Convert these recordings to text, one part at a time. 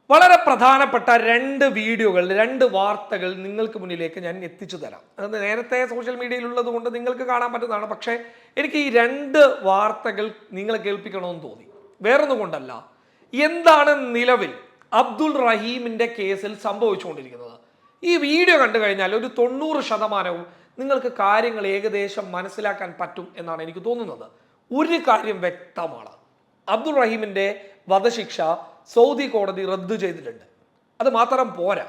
വളരെ പ്രധാനപ്പെട്ട രണ്ട് വീഡിയോകൾ, രണ്ട് വാർത്തകൾ നിങ്ങൾക്ക് മുന്നിലേക്ക് ഞാൻ എത്തിച്ചു തരാം. അത് നേരത്തെ സോഷ്യൽ മീഡിയയിലുള്ളത് കൊണ്ട് നിങ്ങൾക്ക് കാണാൻ പറ്റുന്നതാണ്. പക്ഷേ എനിക്ക് ഈ രണ്ട് വാർത്തകൾ നിങ്ങളെ കേൾപ്പിക്കണമെന്ന് തോന്നി. വേറൊന്നും കൊണ്ടല്ല, എന്താണ് നിലവിൽ അബ്ദുൾ റഹീമിന്റെ കേസിൽ സംഭവിച്ചുകൊണ്ടിരിക്കുന്നത്. ഈ വീഡിയോ കണ്ടു കഴിഞ്ഞാൽ ഒരു 90% നിങ്ങൾക്ക് കാര്യങ്ങൾ ഏകദേശം മനസ്സിലാക്കാൻ പറ്റും എന്നാണ് എനിക്ക് തോന്നുന്നത്. ഒരു കാര്യം വ്യക്തമാണ്, അബ്ദുൾ റഹീമിന്റെ വധശിക്ഷ സൗദി കോടതി റദ്ദു ചെയ്തിട്ടുണ്ട്. അത് മാത്രം പോരാ,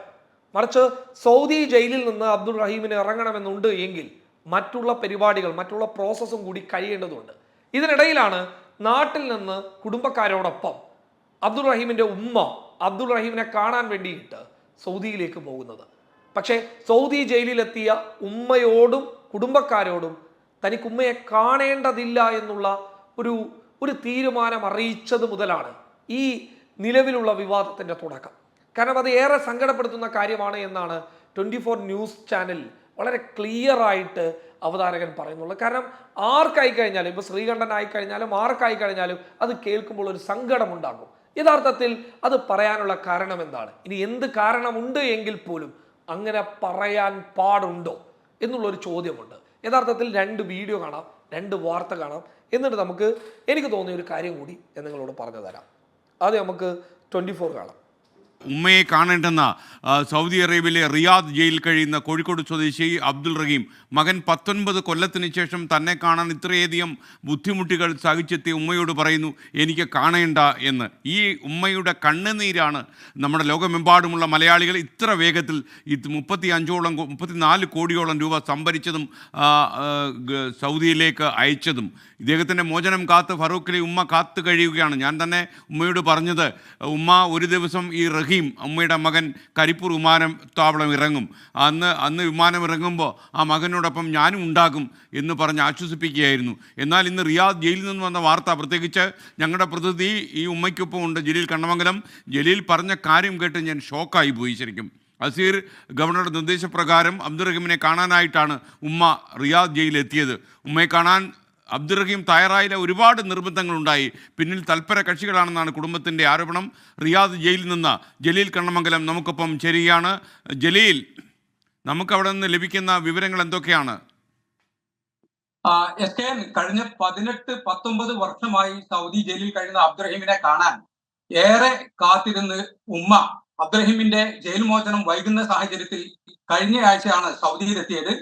മറിച്ച് സൗദി ജയിലിൽ നിന്ന് അബ്ദുൾ റഹീമിന് ഇറങ്ങണമെന്നുണ്ട് എങ്കിൽ മറ്റുള്ള പരിപാടികൾ, മറ്റുള്ള പ്രോസസ്സും കൂടി കഴിയേണ്ടതുണ്ട്. ഇതിനിടയിലാണ് നാട്ടിൽ നിന്ന് കുടുംബക്കാരോടൊപ്പം അബ്ദുൾ റഹീമിന്റെ ഉമ്മ അബ്ദുൾ റഹീമിനെ കാണാൻ വേണ്ടിയിട്ട് സൗദിയിലേക്ക് പോകുന്നത്. പക്ഷേ സൗദി ജയിലിലെത്തിയ ഉമ്മയോടും കുടുംബക്കാരോടും തനിക്ക് ഉമ്മയെ കാണേണ്ടതില്ല എന്നുള്ള ഒരു തീരുമാനം അറിയിച്ചത് മുതലാണ് ഈ നിലവിലുള്ള വിവാദത്തിന്റെ തുടക്കം. കാരണം അത് ഏറെ സങ്കടപ്പെടുത്തുന്ന കാര്യമാണ് എന്നാണ് 24 ന്യൂസ് ചാനൽ വളരെ ക്ലിയർ ആയിട്ട് അവതാരകൻ പറയുന്നുള്ളത്. കാരണം ആർക്കായി കഴിഞ്ഞാലും, ഇപ്പോൾ ശ്രീകണ്ഠൻ ആയിക്കഴിഞ്ഞാലും ആർക്കായി കഴിഞ്ഞാലും അത് കേൾക്കുമ്പോൾ ഒരു സങ്കടം ഉണ്ടാകും. യഥാർത്ഥത്തിൽ അത് പറയാനുള്ള കാരണം എന്താണ്? ഇനി എന്ത് കാരണമുണ്ട് എങ്കിൽ പോലും അങ്ങനെ പറയാൻ പാടുണ്ടോ എന്നുള്ളൊരു ചോദ്യമുണ്ട്. യഥാർത്ഥത്തിൽ രണ്ട് വീഡിയോ കാണാം, രണ്ട് വാർത്ത കാണാം, എന്നിട്ട് നമുക്ക് എനിക്ക് തോന്നിയ ഒരു കാര്യം കൂടി ഞാൻ നിങ്ങളോട് പറഞ്ഞു തരാം. ആദ്യം നമുക്ക് 24 കാണാം. ഉമ്മയെ കാണേണ്ടെന്ന സൗദി അറേബ്യയിലെ റിയാദ് ജയിലിൽ കഴിയുന്ന കോഴിക്കോട് സ്വദേശി അബ്ദുൾ റഹീം മകൻ 19 കൊല്ലത്തിന് ശേഷം തന്നെ കാണാൻ ഇത്രയധികം ബുദ്ധിമുട്ടുകൾ സഹിച്ചെത്തിയ ഉമ്മയോട് പറയുന്നു, എനിക്ക് കാണേണ്ട എന്ന്. ഈ ഉമ്മയുടെ കണ്ണുനീരാണ് നമ്മുടെ ലോകമെമ്പാടുമുള്ള മലയാളികൾ ഇത്ര വേഗത്തിൽ 34 കോടിയോളം രൂപ സംഭരിച്ചതും സൗദിയിലേക്ക് അയച്ചതും. ഇദ്ദേഹത്തിൻ്റെ മോചനം കാത്ത് ഫറൂഖിലെ ഉമ്മ കാത്തു കഴിയുകയാണ്. ഞാൻ തന്നെ ഉമ്മയോട് പറഞ്ഞത്, ഉമ്മ ഒരു ദിവസം ഈ റഹീം ഉമ്മയുടെ മകൻ കരിപ്പൂർ വിമാനത്താവളം ഇറങ്ങും, അന്ന് വിമാനം ഇറങ്ങുമ്പോൾ ആ മകനോടൊപ്പം ഞാനും ഉണ്ടാകും എന്ന് പറഞ്ഞ് ആശ്വസിപ്പിക്കുകയായിരുന്നു. എന്നാൽ ഇന്ന് റിയാദ് ജയിലിൽ നിന്ന് വന്ന വാർത്ത, പ്രത്യേകിച്ച് ഞങ്ങളുടെ പ്രതിനിധി ഈ ഉമ്മയ്ക്കൊപ്പം ഉണ്ട്, ജലീൽ കണ്ണമംഗലം. ജലീൽ പറഞ്ഞ കാര്യം കേട്ട് ഞാൻ ഷോക്കായി പോയി ശരിക്കും. അസീർ ഗവർണറുടെ നിർദ്ദേശപ്രകാരം അബ്ദുൾ റഹീമിനെ കാണാനായിട്ടാണ് ഉമ്മ റിയാദ് ജയിലിലെത്തിയത്. ഉമ്മയെ കാണാൻ അബ്ദുൾ റഹീം തയ്യാറായില്ല. ഒരുപാട് നിർബന്ധങ്ങളുണ്ടായി. പിന്നിൽ തൽപര കക്ഷികളാണെന്നാണ് കുടുംബത്തിൻ്റെ ആരോപണം. റിയാദ് ജയിലിൽ നിന്ന് ജലീൽ കണ്ണമംഗലം നമുക്കൊപ്പം ചേരുകയാണ്. ജലീൽ, നമുക്കവിടെ നിന്ന് ലഭിക്കുന്ന വിവരങ്ങൾ എന്തൊക്കെയാണ്? കഴിഞ്ഞ 18-19 വർഷമായി സൗദി ജയിലിൽ കഴിയുന്ന അബ്ദുൾ റഹീമിനെ കാണാൻ ഏറെ കാത്തിരുന്ന് ഉമ്മ അബ്ദുൾ റഹീമിന്റെ ജയിൽ മോചനം വൈകുന്ന സാഹചര്യത്തിൽ കഴിഞ്ഞ ആഴ്ചയാണ് സൗദിയിലെത്തിയത്.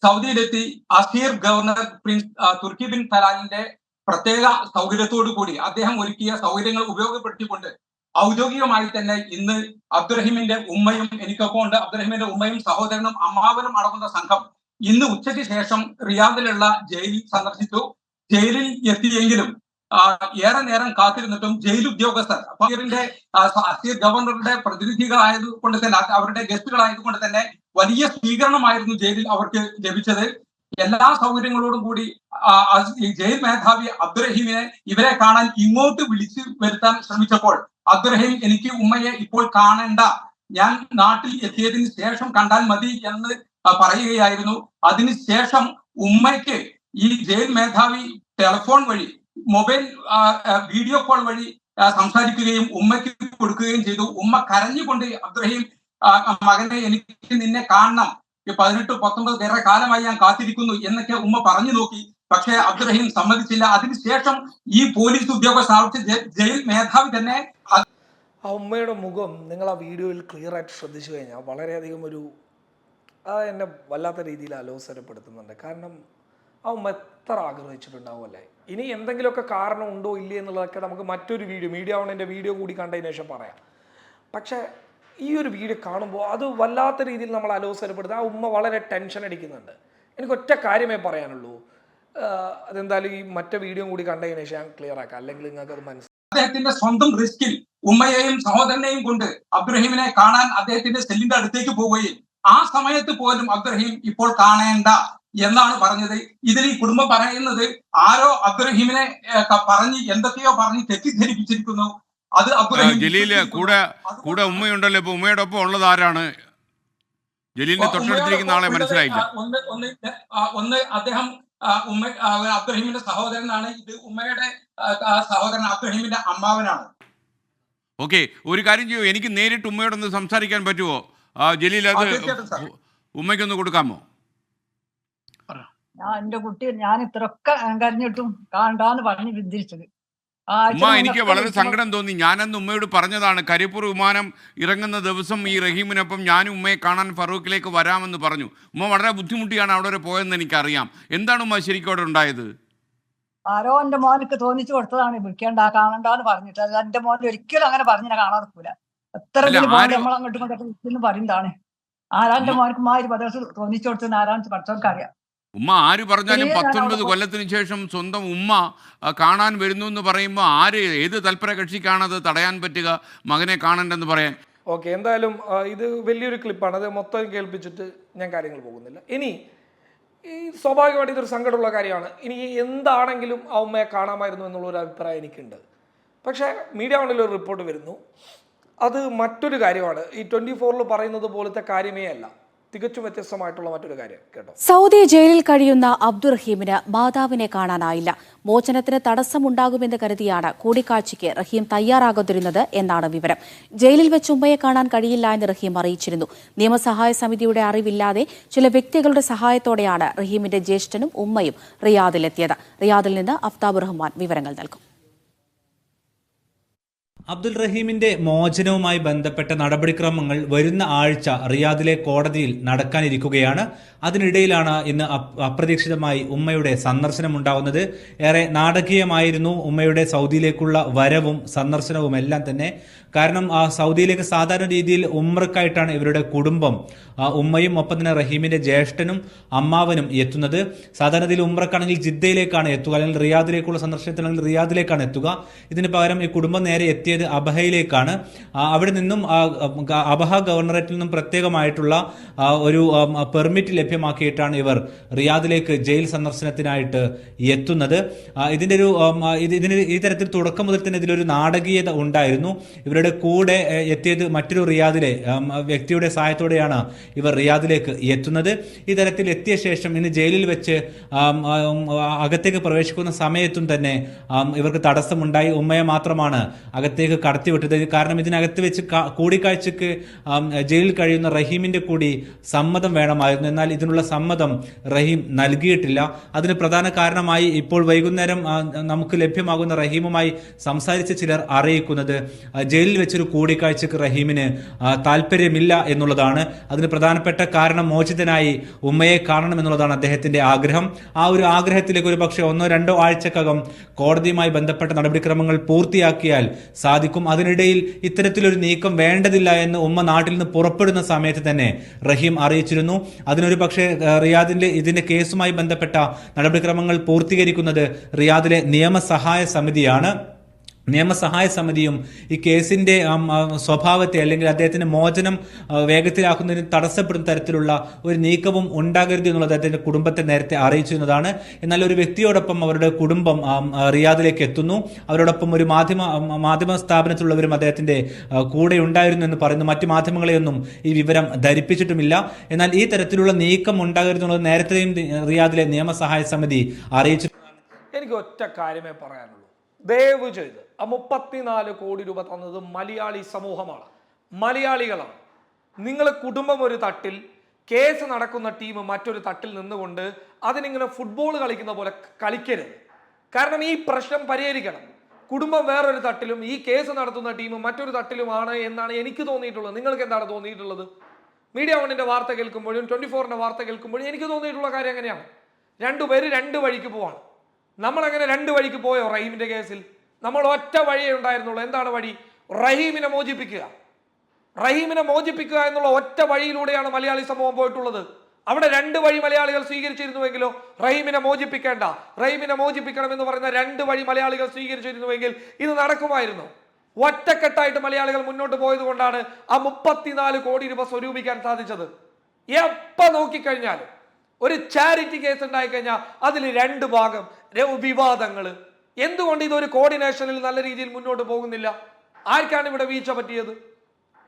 സൗദിയിലെത്തി Asir governor prince Turki bin തലാലിന്റെ പ്രത്യേക സൗകര്യത്തോടു കൂടി അദ്ദേഹം ഒരുക്കിയ സൗകര്യങ്ങൾ ഉപയോഗപ്പെടുത്തിക്കൊണ്ട് ഔദ്യോഗികമായി തന്നെ ഇന്ന് അബ്ദുൾ റഹീമിന്റെ ഉമ്മയും എനിക്കൊപ്പം ഉണ്ട്. അബ്ദുൾ റഹീമിന്റെ ഉമ്മയും സഹോദരനും അമ്മാവനും അടങ്ങുന്ന സംഘം ഇന്ന് ഉച്ചയ്ക്ക് ശേഷം റിയാദിലുള്ള ജയിലിൽ സന്ദർശിച്ചു. ജയിലിൽ എത്തിയെങ്കിലും ഏറെ നേരം കാത്തിരുന്നിട്ടും ജയിൽ ഉദ്യോഗസ്ഥർ അസീർ ഗവർണറുടെ പ്രതിനിധികളായതുകൊണ്ട് തന്നെ, അവരുടെ ഗസ്റ്റുകളായതുകൊണ്ട് തന്നെ വലിയ സ്വീകരണമായിരുന്നു ജയിലിൽ അവർക്ക് ലഭിച്ചത്. എല്ലാ സൗകര്യങ്ങളോടും കൂടി ജയിൽ മേധാവി അബ്ദുൾ റഹീമിനെ ഇവരെ കാണാൻ ഇങ്ങോട്ട് വിളിച്ചു വരുത്താൻ ശ്രമിച്ചപ്പോൾ അബ്ദുൾ റഹീം, എനിക്ക് ഉമ്മയെ ഇപ്പോൾ കാണേണ്ട, ഞാൻ നാട്ടിൽ എത്തിയതിന് ശേഷം കണ്ടാൽ മതി എന്ന് പറയുകയായിരുന്നു. അതിനുശേഷം ഉമ്മയ്ക്ക് ഈ ജയിൽ മേധാവി ടെലിഫോൺ വഴി, മൊബൈൽ വീഡിയോ കോൾ വഴി സംസാരിക്കുകയും ഉമ്മയ്ക്ക് കൊടുക്കുകയും ചെയ്തു. ഉമ്മ കരഞ്ഞുകൊണ്ട്, അബ്ദുൾ റഹീം മകനെ, എനിക്ക് നിന്നെ കാണണം, 18-19 ഏറെ കാലമായി ഞാൻ കാത്തിരിക്കുന്നു എന്നൊക്കെ ഉമ്മ പറഞ്ഞു നോക്കി. പക്ഷേ അബ്ദുൾ റഹീം സമ്മതിച്ചില്ല. അതിനുശേഷം ഈ പോലീസ് ഉദ്യോഗസ്ഥർ, ജയിൽ മേധാവി തന്നെ, ആ ഉമ്മയുടെ മുഖം നിങ്ങൾ ആ വീഡിയോയിൽ ക്ലിയർ ആയിട്ട് ശ്രദ്ധിച്ചു കഴിഞ്ഞാൽ വളരെയധികം എന്നെ വല്ലാത്ത രീതിയിൽ അലോസരപ്പെടുത്തുന്നുണ്ട്. കാരണം ആ ഉമ്മ എത്ര ആഗ്രഹിച്ചിട്ടുണ്ടാവും അല്ലേ. ഇനി എന്തെങ്കിലുമൊക്കെ കാരണം ഉണ്ടോ ഇല്ലേ എന്നുള്ളതൊക്കെ നമുക്ക് മറ്റൊരു മീഡിയ ഓണിൻ്റെ വീഡിയോ കൂടി കണ്ടതിന് ശേഷം പറയാം. പക്ഷേ ഈ ഒരു വീഡിയോ കാണുമ്പോൾ അത് വല്ലാത്ത രീതിയിൽ നമ്മൾ അലോസരപ്പെടുത്തുക. ആ ഉമ്മ വളരെ ടെൻഷൻ അടിക്കുന്നുണ്ട്. എനിക്ക് ഒറ്റ കാര്യമേ പറയാനുള്ളൂ, അതെന്തായാലും ഈ മറ്റേ വീഡിയോ കൂടി കണ്ടതിന് ശേഷം ഞാൻ ക്ലിയർ ആക്കാം, അല്ലെങ്കിൽ നിങ്ങൾക്ക് അത് മനസ്സിലാക്കാം. അദ്ദേഹത്തിന്റെ സ്വന്തം റിസ്കിൽ ഉമ്മയെയും സഹോദരനെയും കൊണ്ട് അബ്ദുൾ റഹീമിനെ കാണാൻ അദ്ദേഹത്തിന്റെ സെല്ലിന്റെ അടുത്തേക്ക് പോവുകയും ആ സമയത്ത് പോലും അബ്ദുൾ റഹീം ഇപ്പോൾ കാണേണ്ട എന്നാണ് പറഞ്ഞത്. ഇതിൽ ഈ കുടുംബം പറയുന്നത് ആരോ അബ്ദുൾ റഹീമിനെ എന്തൊക്കെയോ പറഞ്ഞ് തെറ്റിദ്ധരിപ്പിച്ചിരിക്കുന്നു. അത് ജലീല് കൂടെ ഉമ്മയുണ്ടല്ലോ, ഇപ്പൊ ഉമ്മയോടൊപ്പം ഉള്ളത് ആരാണ്? ജലീലിന്റെ തൊട്ടടുത്തിരിക്കുന്ന ആളെ മനസ്സിലായില്ല. ഒന്ന് അദ്ദേഹം അബ്ദുൾ റഹീമിന്റെ സഹോദരനാണ്. ഇത് ഉമ്മയുടെ സഹോദരൻ അബ്ദുൾ റഹീമിന്റെ അമ്മാവനാണ്. ഓക്കെ, ഒരു കാര്യം ചെയ്യൂ, എനിക്ക് നേരിട്ട് ഉമ്മയോടൊന്ന് സംസാരിക്കാൻ പറ്റുമോ ജലീൽ? അത് തീർച്ചയായിട്ടും സാർ. ഉമ്മയ്ക്കൊന്ന് കൊടുക്കാമോ? എന്റെ കുട്ടി ഞാൻ ഇത്രയൊക്കെ കരഞ്ഞിട്ടും കാണണ്ടാന്ന് പറഞ്ഞ് വിദ്യരിച്ചത്. ഉമ്മ, എനിക്ക് വളരെ സങ്കടം തോന്നി. ഞാനന്ന് ഉമ്മയോട് പറഞ്ഞതാണ്, കരിപ്പൂർ വിമാനം ഇറങ്ങുന്ന ദിവസം ഈ റഹീമിനൊപ്പം ഞാനും ഉമ്മയെ കാണാൻ ഫറൂഖിലേക്ക് വരാമെന്ന് പറഞ്ഞു. ഉമ്മ വളരെ ബുദ്ധിമുട്ടിയാണ് അവിടെ വരെ പോയതെന്ന് എനിക്കറിയാം. എന്താണ് ഉമ്മ ശരിക്കും അവിടെ ഉണ്ടായത്? ആരോ എന്റെ മോനക്ക് തോന്നിച്ചു കൊടുത്തതാണ് വിളിക്കേണ്ട കാണണ്ടാന്ന് പറഞ്ഞിട്ട്. അത് എന്റെ മോൻ ഒരിക്കലും അങ്ങനെ പറഞ്ഞ കാണാൻ നിൽക്കൂല. എത്ര നമ്മൾ അങ്ങോട്ടും ഇങ്ങോട്ടും പറയുന്നതാണ്. ആരാന്റെ മോനക്ക് മാതിരി പദവസം തോന്നിച്ചു കൊടുത്തത് ആരാന്ന് പഠിച്ചവർക്ക് അറിയാം. ഉമ്മ ആര് പറഞ്ഞാലും 19 കൊല്ലത്തിന് ശേഷം സ്വന്തം ഉമ്മ കാണാൻ വരുന്നു എന്ന് പറയുമ്പോൾ ഏത് തൽപര കക്ഷിക്കാണത് തടയാൻ പറ്റുക മകനെ കാണണ്ടെന്ന് പറയാൻ? ഓക്കെ, എന്തായാലും ഇത് വലിയൊരു ക്ലിപ്പാണ്. അത് മൊത്തം കേൾപ്പിച്ചിട്ട് ഞാൻ കാര്യങ്ങൾ പോകുന്നില്ല. ഇനി ഈ സ്വാഭാവികമായിട്ട് ഇതൊരു സങ്കടമുള്ള കാര്യമാണ്. ഇനി എന്താണെങ്കിലും ആ ഉമ്മയെ കാണാമായിരുന്നു എന്നുള്ളൊരു അഭിപ്രായം എനിക്കുണ്ട്. പക്ഷേ മീഡിയ വണ്ണിൽ ഒരു റിപ്പോർട്ട് വരുന്നു, അത് മറ്റൊരു കാര്യമാണ്. ഈ 24-ൽ പറയുന്നത് പോലത്തെ കാര്യമേ അല്ല, തികച്ചും വ്യത്യസ്തമായിട്ടുള്ള മറ്റൊരു കാര്യം കേട്ടോ. സൗദി ജയിലിൽ കഴിയുന്ന അബ്ദുറഹീമിന് മാതാവിനെ കാണാനായില്ല. മോചനത്തിന് തടസ്സമുണ്ടാകുമെന്ന് കരുതിയാണ് കൂടിക്കാഴ്ചയ്ക്ക് റഹീം തയ്യാറാകാതിരുന്നത് എന്നാണ് വിവരം. ജയിലിൽ വെച്ച് ഉമ്മയെ കാണാൻ കഴിയില്ല എന്ന് റഹീം അറിയിച്ചിരുന്നു. നിയമസഹായ സമിതിയുടെ അറിവില്ലാതെ ചില വ്യക്തികളുടെ സഹായത്തോടെയാണ് റഹീമിന്റെ ജ്യേഷ്ഠനും ഉമ്മയും റിയാദിലെത്തിയത്. റിയാദിൽ നിന്ന് അഫ്താബ് റഹ്മാൻ വിവരങ്ങൾ നൽകും. അബ്ദുൽ റഹീമിന്റെ മോചനവുമായി ബന്ധപ്പെട്ട നടപടിക്രമങ്ങൾ വരുന്ന ആഴ്ച റിയാദിലെ കോടതിയിൽ നടക്കാനിരിക്കുകയാണ്. അതിനിടയിലാണ് ഇന്ന് അപ്രതീക്ഷിതമായി ഉമ്മയുടെ സന്ദർശനം ഉണ്ടാവുന്നത്. ഏറെ നാടകീയമായിരുന്നു ഉമ്മയുടെ സൗദിയിലേക്കുള്ള വരവും സന്ദർശനവും എല്ലാം തന്നെ. കാരണം സൗദിയിലേക്ക് സാധാരണ രീതിയിൽ ഉംറക്കായിട്ടാണ് ഇവരുടെ കുടുംബം, ഉമ്മയും ഒപ്പം തന്നെ റഹീമിന്റെ ജ്യേഷ്ഠനും അമ്മാവനും എത്തുന്നത്. സാധാരണ രീതിയിൽ ഉംറക്കാണെങ്കിൽ ജിദ്ദയിലേക്കാണ് എത്തുക, അല്ലെങ്കിൽ റിയാദിലേക്കുള്ള സന്ദർശനത്തിനാണെങ്കിൽ റിയാദിലേക്കാണ് എത്തുക. ഇതിന് പകരം ഈ കുടുംബം നേരെ എത്തിയത് അബഹയിലേക്കാണ്. അവിടെ നിന്നും അബഹ ഗവർണറേറ്റിൽ നിന്നും പ്രത്യേകമായിട്ടുള്ള ഒരു പെർമിറ്റ് ലഭ്യമാക്കിയിട്ടാണ് ഇവർ റിയാദിലേക്ക് ജയിൽ സന്ദർശനത്തിനായിട്ട് എത്തുന്നത്. ഇതിന് ഈ തരത്തിൽ തുടക്കം മുതൽ തന്നെ ഇതിലൊരു നാടകീയത ഉണ്ടായിരുന്നു. ഇവരുടെ കൂടെ എത്തിയത് മറ്റൊരു റിയാദിലെ വ്യക്തിയുടെ സഹായത്തോടെയാണ് ഇവർ റിയാദിലേക്ക് എത്തുന്നത്. ഈ തരത്തിൽ എത്തിയ ശേഷം ഇന്ന് ജയിലിൽ വെച്ച് അകത്തേക്ക് പ്രവേശിക്കുന്ന സമയത്തും തന്നെ ഇവർക്ക് തടസ്സമുണ്ടായി. ഉമ്മയെ മാത്രമാണ് അകത്തേക്ക് കടത്തിവിട്ടത്. കാരണം ഇതിനകത്ത് വെച്ച് കൂടിക്കാഴ്ചക്ക് ജയിലിൽ കഴിയുന്ന റഹീമിന്റെ കൂടി സമ്മതം വേണമായിരുന്നു. എന്നാൽ ഇതിനുള്ള സമ്മതം റഹീം നൽകിയിട്ടില്ല. അതിന് പ്രധാന കാരണമായി ഇപ്പോൾ വൈകുന്നേരം നമുക്ക് ലഭ്യമാകുന്ന റഹീമുമായി സംസാരിച്ച ചിലർ അറിയിക്കുന്നത് ജയിലിൽ വെച്ചൊരു കൂടിക്കാഴ്ചക്ക് റഹീമിന് താല്പര്യമില്ല എന്നുള്ളതാണ്. അതിന് പ്രധാനപ്പെട്ട കാരണം മോചിതനായി ഉമ്മയെ കാണണം എന്നുള്ളതാണ് അദ്ദേഹത്തിന്റെ ആഗ്രഹം. ആ ഒരു ആഗ്രഹത്തിലേക്ക് ഒരു പക്ഷേ 1-2 ആഴ്ചക്കകം കോടതിയുമായി ബന്ധപ്പെട്ട നടപടിക്രമങ്ങൾ പൂർത്തിയാക്കിയാൽ സാധിക്കും. അതിനിടയിൽ ഇത്തരത്തിലൊരു നീക്കം വേണ്ടതില്ല എന്ന് ഉമ്മ നാട്ടിൽ നിന്ന് പുറപ്പെടുന്ന സമയത്ത് തന്നെ റഹീം അറിയിച്ചിരുന്നു. അതിനൊരു പക്ഷേ ഇതിന്റെ കേസുമായി ബന്ധപ്പെട്ട നടപടിക്രമങ്ങൾ പൂർത്തീകരിക്കുന്നത് റിയാദിലെ നിയമസഹായ സമിതിയാണ്. നിയമസഹായ സമിതിയും ഈ കേസിന്റെ സ്വഭാവത്തെ അല്ലെങ്കിൽ അദ്ദേഹത്തിന്റെ മോചനം വേഗത്തിലാക്കുന്നതിന് തടസ്സപ്പെടുന്ന തരത്തിലുള്ള ഒരു നീക്കവും ഉണ്ടാകരുത് എന്നുള്ളത് അദ്ദേഹത്തിന്റെ കുടുംബത്തെ നേരത്തെ അറിയിച്ചിരുന്നതാണ്. എന്നാൽ ഒരു വ്യക്തിയോടൊപ്പം അവരുടെ കുടുംബം റിയാദിലേക്ക് എത്തുന്നു. അവരോടൊപ്പം ഒരു മാധ്യമ സ്ഥാപനത്തിലുള്ളവരും അദ്ദേഹത്തിന്റെ കൂടെ ഉണ്ടായിരുന്നു എന്ന് പറയുന്നു. മറ്റു മാധ്യമങ്ങളെയൊന്നും ഈ വിവരം ധരിപ്പിച്ചിട്ടുമില്ല. എന്നാൽ ഈ തരത്തിലുള്ള നീക്കം ഉണ്ടാകരുത് എന്നുള്ളത് നേരത്തെയും റിയാദിലെ നിയമസഹായ സമിതി അറിയിച്ചിട്ടുണ്ട്. എനിക്ക് ഒറ്റ കാര്യമേ പറയാനുള്ളൂ, ദയവ് ചെയ്ത് ആ 34 കോടി രൂപ തന്നത് മലയാളി സമൂഹമാണ്, മലയാളികളാണ്. നിങ്ങൾ കുടുംബം ഒരു തട്ടിൽ, കേസ് നടക്കുന്ന ടീം മറ്റൊരു തട്ടിൽ നിന്നുകൊണ്ട് അതിനിങ്ങനെ ഫുട്ബോൾ കളിക്കുന്ന പോലെ കളിക്കരുത്. കാരണം ഈ പ്രശ്നം പരിഹരിക്കണം. കുടുംബം വേറൊരു തട്ടിലും ഈ കേസ് നടത്തുന്ന ടീം മറ്റൊരു തട്ടിലുമാണ് എന്നാണ് എനിക്ക് തോന്നിയിട്ടുള്ളത്. നിങ്ങൾക്ക് എന്താണ് തോന്നിയിട്ടുള്ളത്? മീഡിയ വണ്ണിന്റെ വാർത്ത കേൾക്കുമ്പോഴും 24-ന്റെ വാർത്ത കേൾക്കുമ്പോഴും എനിക്ക് തോന്നിയിട്ടുള്ള കാര്യം എങ്ങനെയാണ്? രണ്ടുപേര് 2 വഴിക്ക് പോവാണ്. നമ്മളങ്ങനെ 2 വഴിക്ക് പോയോ? റഹീമിന്റെ കേസിൽ നമ്മൾ ഒറ്റ വഴിയേ ഉണ്ടായിരുന്നുള്ളൂ. എന്താണ് വഴി? റഹീമിനെ മോചിപ്പിക്കുക. റഹീമിനെ മോചിപ്പിക്കുക എന്നുള്ള ഒറ്റ വഴിയിലൂടെയാണ് മലയാളി സമൂഹം പോയിട്ടുള്ളത്. അവിടെ 2 വഴി മലയാളികൾ സ്വീകരിച്ചിരുന്നുവെങ്കിലോ, റഹീമിനെ മോചിപ്പിക്കേണ്ട, റഹീമിനെ മോചിപ്പിക്കണം എന്ന് പറയുന്ന 2 വഴി മലയാളികൾ സ്വീകരിച്ചിരുന്നുവെങ്കിൽ ഇത് നടക്കുമായിരുന്നു. ഒറ്റക്കെട്ടായിട്ട് മലയാളികൾ മുന്നോട്ട് പോയത് കൊണ്ടാണ് ആ 34 കോടി രൂപ സ്വരൂപിക്കാൻ സാധിച്ചത്. എപ്പോ നോക്കിക്കഴിഞ്ഞാലും ഒരു ചാരിറ്റി കേസ് ഉണ്ടായി കഴിഞ്ഞാൽ അതിൽ 2 ഭാഗം വിവാദങ്ങൾ. എന്തുകൊണ്ട് ഇതൊരു കോർഡിനേഷനിൽ നല്ല രീതിയിൽ മുന്നോട്ട് പോകുന്നില്ല? ആർക്കാണ് ഇവിടെ വീഴ്ച പറ്റിയത്?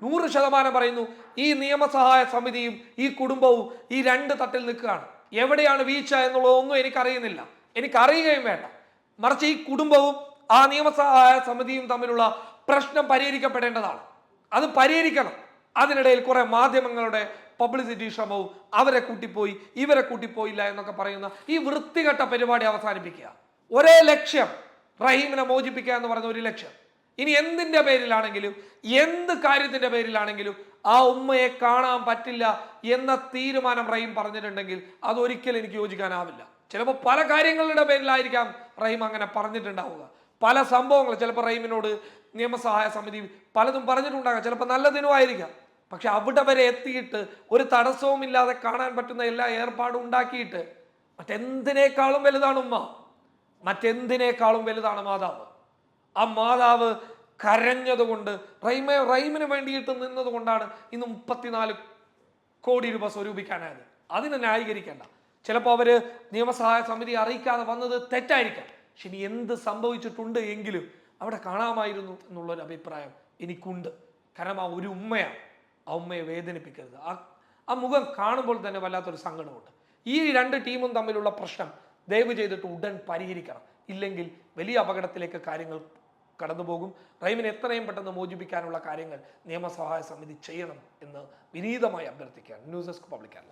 100% പറയുന്നു, ഈ നിയമസഹായ സമിതിയും ഈ കുടുംബവും ഈ 2 തട്ടിൽ നിൽക്കുകയാണ്. എവിടെയാണ് വീഴ്ച എന്നുള്ളതൊന്നും എനിക്കറിയുന്നില്ല, എനിക്കറിയുകയും വേണ്ട. മറിച്ച് ഈ കുടുംബവും ആ നിയമസഹായ സമിതിയും തമ്മിലുള്ള പ്രശ്നം പരിഹരിക്കപ്പെടേണ്ടതാണ്. അത് പരിഹരിക്കണം. അതിനിടയിൽ കുറെ മാധ്യമങ്ങളുടെ പബ്ലിസിറ്റി ശ്രമവും അവരെ കൂട്ടിപ്പോയി ഇവരെ കൂട്ടിപ്പോയില്ല എന്നൊക്കെ പറയുന്ന ഈ വൃത്തികെട്ട പരിപാടി അവസാനിപ്പിക്കുക. ഒരേ ലക്ഷ്യം, റഹീമിനെ മോചിപ്പിക്കുക എന്ന് പറയുന്ന ഒരു ലക്ഷ്യം. ഇനി എന്തിന്റെ പേരിലാണെങ്കിലും എന്ത് കാര്യത്തിന്റെ പേരിലാണെങ്കിലും ആ ഉമ്മയെ കാണാൻ പറ്റില്ല എന്ന തീരുമാനം റഹീം പറഞ്ഞിട്ടുണ്ടെങ്കിൽ അതൊരിക്കലും എനിക്ക് യോജിക്കാനാവില്ല. ചിലപ്പോൾ പല കാര്യങ്ങളുടെ പേരിലായിരിക്കാം റഹീം അങ്ങനെ പറഞ്ഞിട്ടുണ്ടാവുക. പല സംഭവങ്ങൾ ചിലപ്പോൾ റഹീമിനോട് നിയമസഹായ സമിതി പലതും പറഞ്ഞിട്ടുണ്ടാകാം, ചിലപ്പോൾ നല്ലതിനുമായിരിക്കാം. പക്ഷെ അവിടെ വരെ എത്തിയിട്ട് ഒരു തടസ്സവും ഇല്ലാതെ കാണാൻ പറ്റുന്ന എല്ലാ ഏർപ്പാടും ഉണ്ടാക്കിയിട്ട് മറ്റെന്തിനേക്കാളും വലുതാണ് ഉമ്മ, മറ്റെന്തിനേക്കാളും വലുതാണ് മാതാവ്. ആ മാതാവ് കരഞ്ഞതുകൊണ്ട് റഹീമിന് വേണ്ടിയിട്ട് നിന്നതുകൊണ്ടാണ് ഇന്ന് 34 കോടി രൂപ സ്വരൂപിക്കാനായത്. അതിനെ ന്യായീകരിക്കേണ്ട. ചിലപ്പോൾ അവര് നിയമസഹായ സമിതി അറിയിക്കാതെ വന്നത് തെറ്റായിരിക്കാം. പക്ഷെ ഇനി എന്ത് സംഭവിച്ചിട്ടുണ്ട് എങ്കിലും അവിടെ കാണാമായിരുന്നു എന്നുള്ളൊരു അഭിപ്രായം എനിക്കുണ്ട്. കാരണം ആ ഒരു ഉമ്മയാണ്, ആ ഉമ്മയെ വേദനിപ്പിക്കരുത്. ആ മുഖം കാണുമ്പോൾ തന്നെ വല്ലാത്തൊരു സങ്കടമുണ്ട്. ഈ രണ്ട് ടീമും തമ്മിലുള്ള പ്രശ്നം ദയവ് ചെയ്തിട്ട് ഉടൻ പരിഹരിക്കണം. ഇല്ലെങ്കിൽ വലിയ അപകടത്തിലേക്ക് കാര്യങ്ങൾ കടന്നുപോകും. റഹീമിനെ എത്രയും പെട്ടെന്ന് മോചിപ്പിക്കാനുള്ള കാര്യങ്ങൾ നിയമസഹായ സമിതി ചെയ്യണം എന്ന് വിനീതമായി അഭ്യർത്ഥിക്കുകയാണ്. News desk public Kerala.